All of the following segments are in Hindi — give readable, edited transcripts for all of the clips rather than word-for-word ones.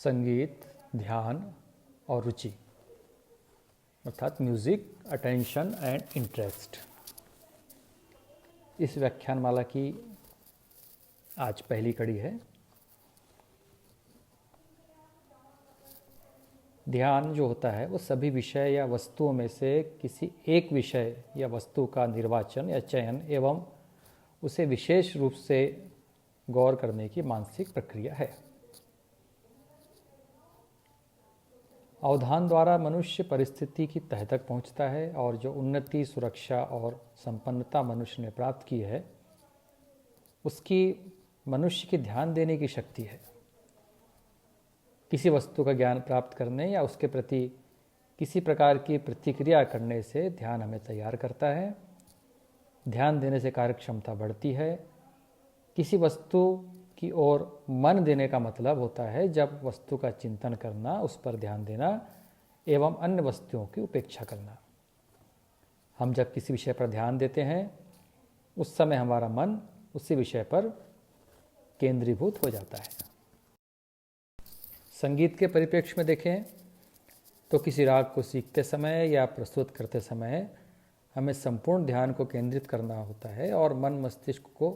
संगीत, ध्यान और रुचि अर्थात म्यूज़िक, अटेंशन एंड इंटरेस्ट। इस व्याख्यानमाला की आज पहली कड़ी है। ध्यान जो होता है वो सभी विषय या वस्तुओं में से किसी एक विषय या वस्तु का निर्वाचन या चयन एवं उसे विशेष रूप से गौर करने की मानसिक प्रक्रिया है। अवधान द्वारा मनुष्य परिस्थिति की तह तक पहुंचता है और जो उन्नति, सुरक्षा और संपन्नता मनुष्य ने प्राप्त की है उसकी मनुष्य की ध्यान देने की शक्ति है। किसी वस्तु का ज्ञान प्राप्त करने या उसके प्रति किसी प्रकार की प्रतिक्रिया करने से ध्यान हमें तैयार करता है। ध्यान देने से कार्यक्षमता बढ़ती है। किसी वस्तु की ओर मन देने का मतलब होता है जब वस्तु का चिंतन करना, उस पर ध्यान देना एवं अन्य वस्तुओं की उपेक्षा करना। हम जब किसी विषय पर ध्यान देते हैं उस समय हमारा मन उसी विषय पर केंद्रीभूत हो जाता है। संगीत के परिप्रेक्ष्य में देखें तो किसी राग को सीखते समय या प्रस्तुत करते समय हमें संपूर्ण ध्यान को केंद्रित करना होता है और मन मस्तिष्क को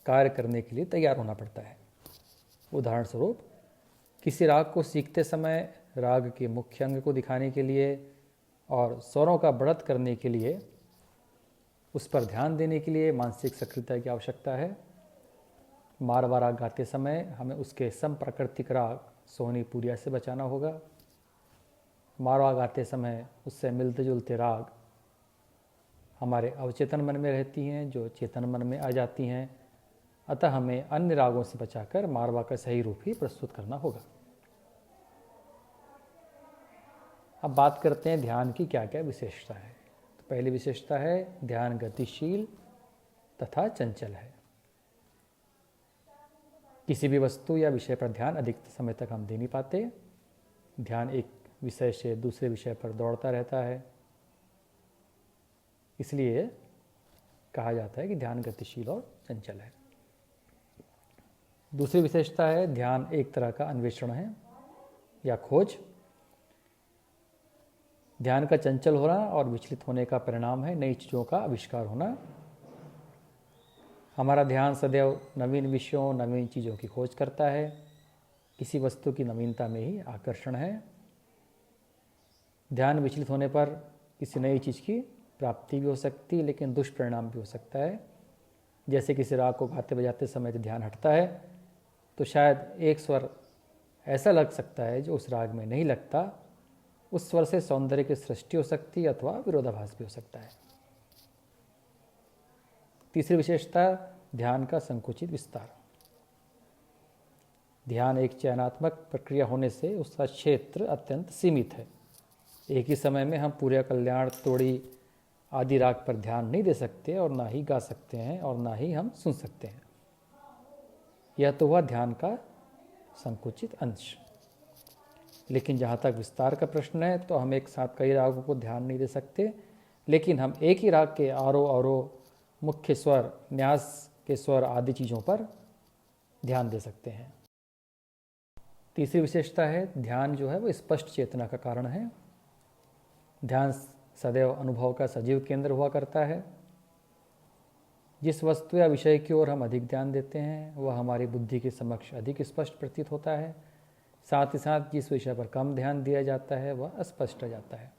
कार्य करने के लिए तैयार होना पड़ता है। उदाहरण स्वरूप, किसी राग को सीखते समय राग के मुख्य अंग को दिखाने के लिए और स्वरों का बढ़त करने के लिए, उस पर ध्यान देने के लिए मानसिक सक्रियता की आवश्यकता है। मारवा राग गाते समय हमें उसके समप्राकृतिक राग सोहनी पुरिया से बचाना होगा। मारवा गाते समय उससे मिलते जुलते राग हमारे अवचेतन मन में रहती हैं जो चेतन मन में आ जाती हैं, अतः हमें अन्य रागों से बचाकर मारवा का सही रूप ही प्रस्तुत करना होगा। अब बात करते हैं ध्यान की क्या क्या विशेषता है। तो पहली विशेषता है ध्यान गतिशील तथा चंचल है। किसी भी वस्तु या विषय पर ध्यान अधिक समय तक हम दे नहीं पाते। ध्यान एक विषय से दूसरे विषय पर दौड़ता रहता है, इसलिए कहा जाता है कि ध्यान गतिशील और चंचल है। दूसरी विशेषता है ध्यान एक तरह का अन्वेषण है या खोज। ध्यान का चंचल होना और विचलित होने का परिणाम है नई चीज़ों का आविष्कार होना। हमारा ध्यान सदैव नवीन विषयों, नवीन चीज़ों की खोज करता है। किसी वस्तु की नवीनता में ही आकर्षण है। ध्यान विचलित होने पर किसी नई चीज़ की प्राप्ति भी हो सकती है, लेकिन दुष्परिणाम भी हो सकता है। जैसे किसी राग को गाते बजाते समय जब ध्यान हटता है तो शायद एक स्वर ऐसा लग सकता है जो उस राग में नहीं लगता। उस स्वर से सौंदर्य की सृष्टि हो सकती है अथवा विरोधाभास भी हो सकता है। तीसरी विशेषता ध्यान का संकुचित विस्तार। ध्यान एक चयनात्मक प्रक्रिया होने से उसका क्षेत्र अत्यंत सीमित है। एक ही समय में हम पूरे कल्याण, तोड़ी आदि राग पर ध्यान नहीं दे सकते और ना ही गा सकते हैं और ना ही हम सुन सकते हैं। यह तो हुआ ध्यान का संकुचित अंश। लेकिन जहाँ तक विस्तार का प्रश्न है तो हम एक साथ कई रागों को ध्यान नहीं दे सकते, लेकिन हम एक ही राग के आरोह अवरोह, मुख्य स्वर, न्यास के स्वर आदि चीज़ों पर ध्यान दे सकते हैं। तीसरी विशेषता है ध्यान जो है वो स्पष्ट चेतना का कारण है। ध्यान सदैव अनुभव का सजीव केंद्र हुआ करता है। जिस वस्तु या विषय की ओर हम अधिक ध्यान देते हैं वह हमारी बुद्धि के समक्ष अधिक स्पष्ट प्रतीत होता है। साथ ही साथ जिस विषय पर कम ध्यान दिया जाता है वह अस्पष्ट हो जाता है।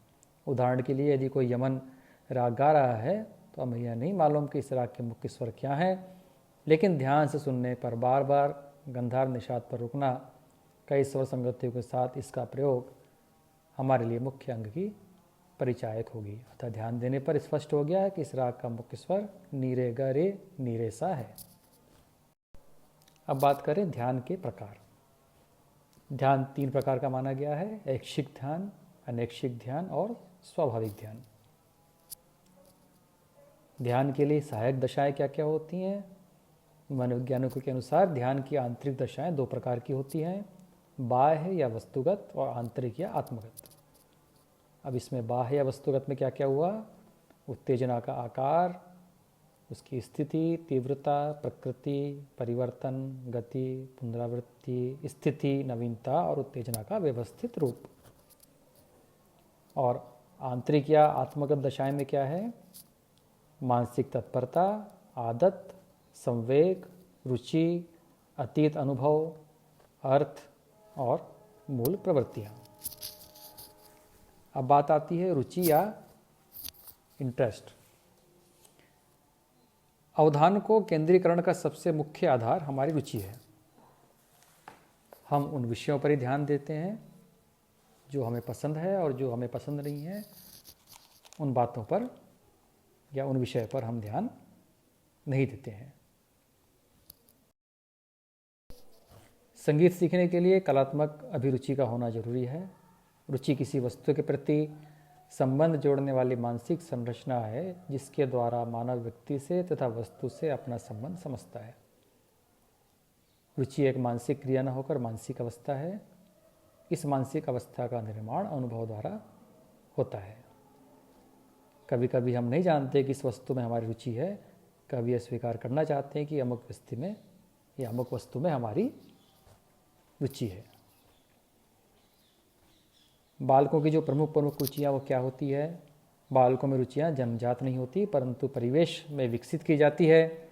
उदाहरण के लिए, यदि कोई यमन राग गा रहा है तो हमें यह नहीं मालूम कि इस राग के मुख्य स्वर क्या हैं, लेकिन ध्यान से सुनने पर बार बार गंधार निषाद पर रुकना, कई स्वर संगतियों के साथ इसका प्रयोग हमारे लिए मुख्य अंग की परिचायक होगी। अतः ध्यान देने पर स्पष्ट हो गया है कि इस राग का मुख्य स्वर नीरे ग रे नीरे सा है। अब बात करें ध्यान के प्रकार। ध्यान 3 प्रकार का माना गया है: ऐच्छिक ध्यान, अनैच्छिक ध्यान और स्वाभाविक ध्यान। ध्यान के लिए सहायक दशाएं क्या क्या होती हैं? मनोवैज्ञानिकों के अनुसार ध्यान की आंतरिक दशाएं 2 प्रकार की होती हैं: बाह्य या वस्तुगत और आंतरिक या आत्मगत। अब इसमें बाह्य या वस्तुगत में क्या क्या हुआ? उत्तेजना का आकार, उसकी स्थिति, तीव्रता, प्रकृति, परिवर्तन, गति, पुनरावृत्ति, स्थिति, नवीनता और उत्तेजना का व्यवस्थित रूप। और आंतरिक या आत्मगत दशाएं में क्या है? मानसिक तत्परता, आदत, संवेग, रुचि, अतीत अनुभव, अर्थ और मूल प्रवृत्तियाँ। अब बात आती है रुचि या इंटरेस्ट। अवधान को केंद्रीकरण का सबसे मुख्य आधार हमारी रुचि है। हम उन विषयों पर ही ध्यान देते हैं जो हमें पसंद है, और जो हमें पसंद नहीं है उन बातों पर या उन विषय पर हम ध्यान नहीं देते हैं। संगीत सीखने के लिए कलात्मक अभिरुचि का होना जरूरी है। रुचि किसी वस्तु के प्रति संबंध जोड़ने वाली मानसिक संरचना है जिसके द्वारा मानव व्यक्ति से तथा वस्तु से अपना संबंध समझता है। रुचि एक मानसिक क्रिया न होकर मानसिक अवस्था है। इस मानसिक अवस्था का निर्माण अनुभव द्वारा होता है। कभी कभी हम नहीं जानते कि इस वस्तु में हमारी रुचि है, कभी यह स्वीकार करना चाहते हैं कि अमुक वस्तु में या अमुक वस्तु में हमारी रुचि है। बालकों की जो प्रमुख रुचियाँ वो क्या होती है? बालकों में रुचियाँ जन्मजात नहीं होती परंतु परिवेश में विकसित की जाती है।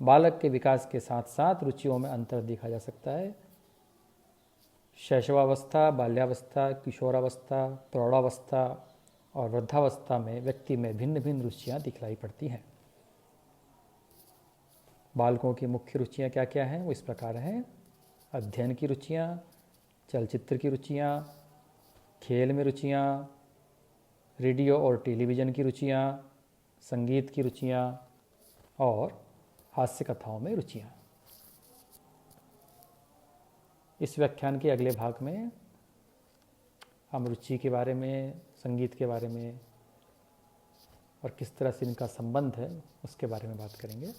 बालक के विकास के साथ साथ रुचियों में अंतर देखा जा सकता है। शैशवावस्था, बाल्यावस्था, किशोरावस्था, प्रौढ़ावस्था और वृद्धावस्था में व्यक्ति में भिन्न भिन्न रुचियाँ दिखलाई पड़ती हैं। बालकों की मुख्य रुचियाँ क्या क्या हैं? वो इस प्रकार हैं: अध्ययन की रुचियाँ, चलचित्र की रुचियाँ, खेल में रुचियाँ, रेडियो और टेलीविज़न की रुचियाँ, संगीत की रुचियाँ और हास्य कथाओं में रुचियाँ। इस व्याख्यान के अगले भाग में हम रुचि के बारे में, संगीत के बारे में और किस तरह से इनका संबंध है उसके बारे में बात करेंगे।